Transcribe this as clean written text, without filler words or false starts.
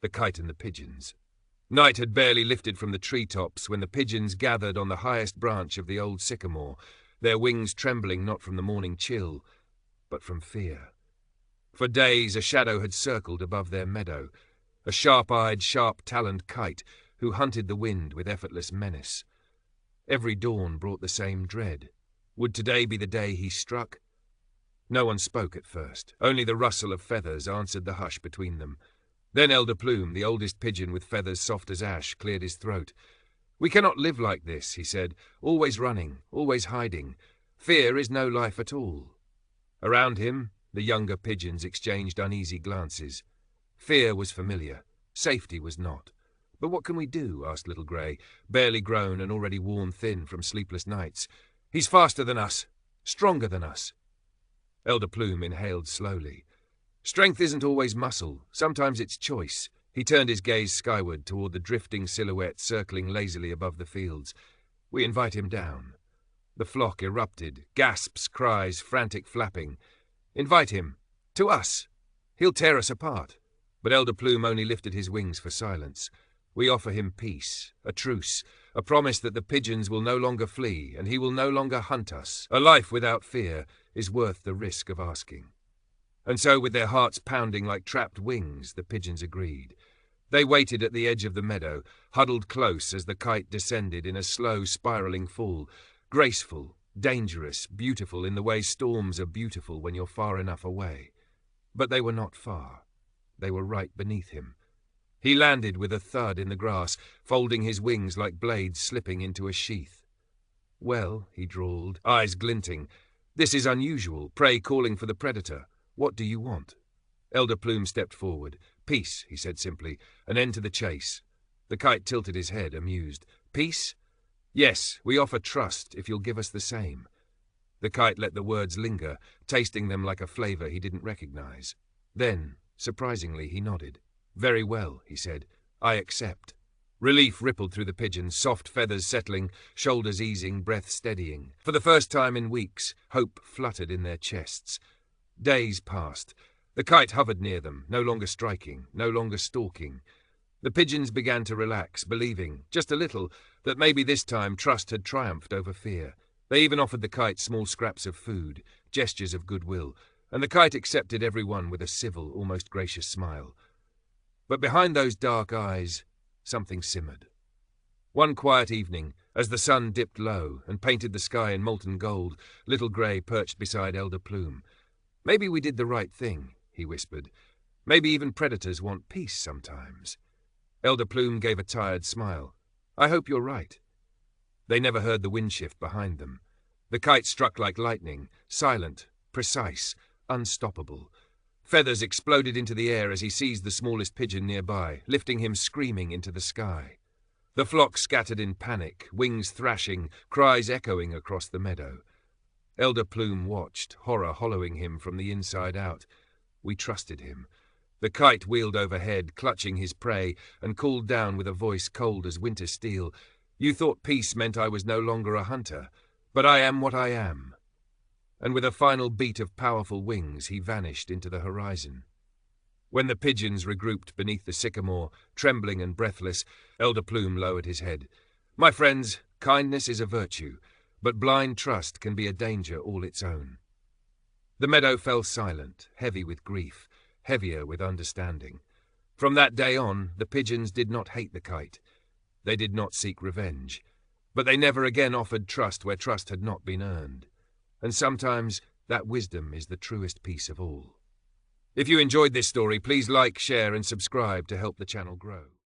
The Kite and the Pigeons. Night had barely lifted from the treetops when the pigeons gathered on the highest branch of the old sycamore, their wings trembling not from the morning chill, but from fear. For days a shadow had circled above their meadow, a sharp-eyed, sharp-taloned kite who hunted the wind with effortless menace. Every dawn brought the same dread. Would today be the day he struck? No one spoke at first. Only the rustle of feathers answered the hush between them. Then Elder Plume, the oldest pigeon with feathers soft as ash, cleared his throat. "We cannot live like this," he said, "always running, always hiding. Fear is no life at all." Around him, the younger pigeons exchanged uneasy glances. Fear was familiar. Safety was not. "But what can we do?" asked Little Grey, barely grown and already worn thin from sleepless nights. "He's faster than us, stronger than us." Elder Plume inhaled slowly. "Strength isn't always muscle. Sometimes it's choice." He turned his gaze skyward toward the drifting silhouette circling lazily above the fields. "We invite him down." The flock erupted, gasps, cries, frantic flapping. "Invite him. To us. He'll tear us apart." But Elder Plume only lifted his wings for silence. "We offer him peace, a truce, a promise that the pigeons will no longer flee and he will no longer hunt us. A life without fear is worth the risk of asking." And so, with their hearts pounding like trapped wings, the pigeons agreed. They waited at the edge of the meadow, huddled close as the kite descended in a slow, spiraling fall, graceful, dangerous, beautiful in the way storms are beautiful when you're far enough away. But they were not far. They were right beneath him. He landed with a thud in the grass, folding his wings like blades slipping into a sheath. "Well," he drawled, eyes glinting, "this is unusual, prey calling for the predator. What do you want?" Elder Plume stepped forward. "Peace," he said simply, "an end to the chase." The kite tilted his head, amused. "Peace? Yes, we offer trust if you'll give us the same." The kite let the words linger, tasting them like a flavor he didn't recognize. Then, surprisingly, he nodded. "Very well," he said. "I accept." Relief rippled through the pigeons, soft feathers settling, shoulders easing, breath steadying. For the first time in weeks, hope fluttered in their chests. Days passed. The kite hovered near them, no longer striking, no longer stalking. The pigeons began to relax, believing, just a little, that maybe this time trust had triumphed over fear. They even offered the kite small scraps of food, gestures of goodwill, and the kite accepted every one with a civil, almost gracious smile. But behind those dark eyes, something simmered. One quiet evening, as the sun dipped low and painted the sky in molten gold, Little Grey perched beside Elder Plume. "Maybe we did the right thing," he whispered. "Maybe even predators want peace sometimes." Elder Plume gave a tired smile. "I hope you're right." They never heard the wind shift behind them. The kite struck like lightning, silent, precise, unstoppable. Feathers exploded into the air as he seized the smallest pigeon nearby, lifting him screaming into the sky. The flock scattered in panic, wings thrashing, cries echoing across the meadow. Elder Plume watched, horror hollowing him from the inside out. We trusted him. The kite wheeled overhead, clutching his prey, and called down with a voice cold as winter steel. "You thought peace meant I was no longer a hunter, but I am what I am." And with a final beat of powerful wings, he vanished into the horizon. When the pigeons regrouped beneath the sycamore, trembling and breathless, Elder Plume lowered his head. "My friends, kindness is a virtue, but blind trust can be a danger all its own." The meadow fell silent, heavy with grief, heavier with understanding. From that day on, the pigeons did not hate the kite. They did not seek revenge. But they never again offered trust where trust had not been earned. And sometimes that wisdom is the truest peace of all. If you enjoyed this story, please like, share, and subscribe to help the channel grow.